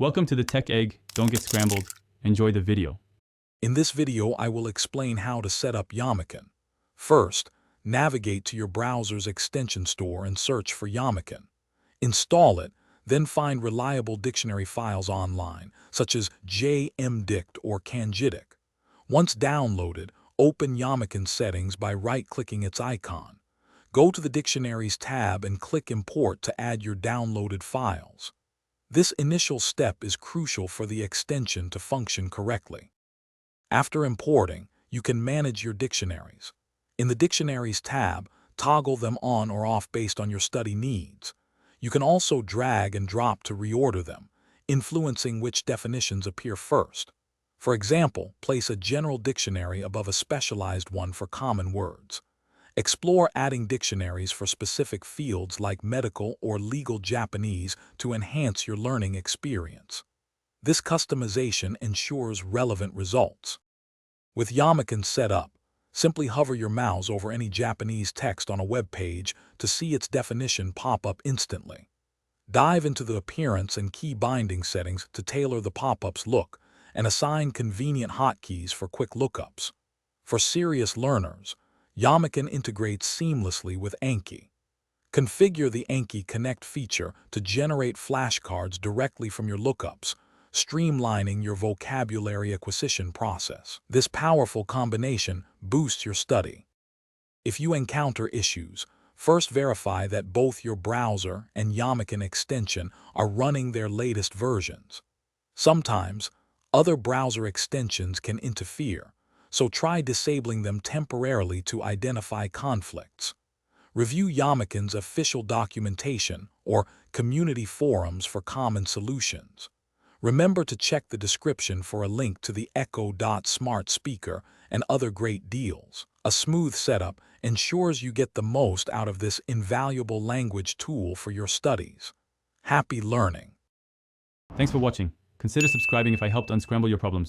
Welcome to the Tech Egg. Don't get scrambled. Enjoy the video. In this video, I will explain how to set up Yomichan. First, navigate to your browser's extension store and search for Yomichan. Install it, then find reliable dictionary files online, such as JMDict or Kanjidic. Once downloaded, open Yomichan settings by right-clicking its icon. Go to the Dictionaries tab and click Import to add your downloaded files. This initial step is crucial for the extension to function correctly. After importing, you can manage your dictionaries. In the Dictionaries tab, toggle them on or off based on your study needs. You can also drag and drop to reorder them, influencing which definitions appear first. For example, place a general dictionary above a specialized one for common words. Explore adding dictionaries for specific fields like medical or legal Japanese to enhance your learning experience. This customization ensures relevant results. With Yomichan set up, simply hover your mouse over any Japanese text on a web page to see its definition pop up instantly. Dive into the appearance and key binding settings to tailor the pop-up's look and assign convenient hotkeys for quick lookups. For serious learners, Yomichan integrates seamlessly with Anki. Configure the Anki Connect feature to generate flashcards directly from your lookups, streamlining your vocabulary acquisition process. This powerful combination boosts your study. If you encounter issues, first verify that both your browser and Yomichan extension are running their latest versions. Sometimes, other browser extensions can interfere, so try disabling them temporarily to identify conflicts. Review Yomichan's official documentation or community forums for common solutions. Remember to check the description for a link to the Echo.Smart speaker and other great deals. A smooth setup ensures you get the most out of this invaluable language tool for your studies. Happy learning! Thanks for watching. Consider subscribing if I helped unscramble your problems.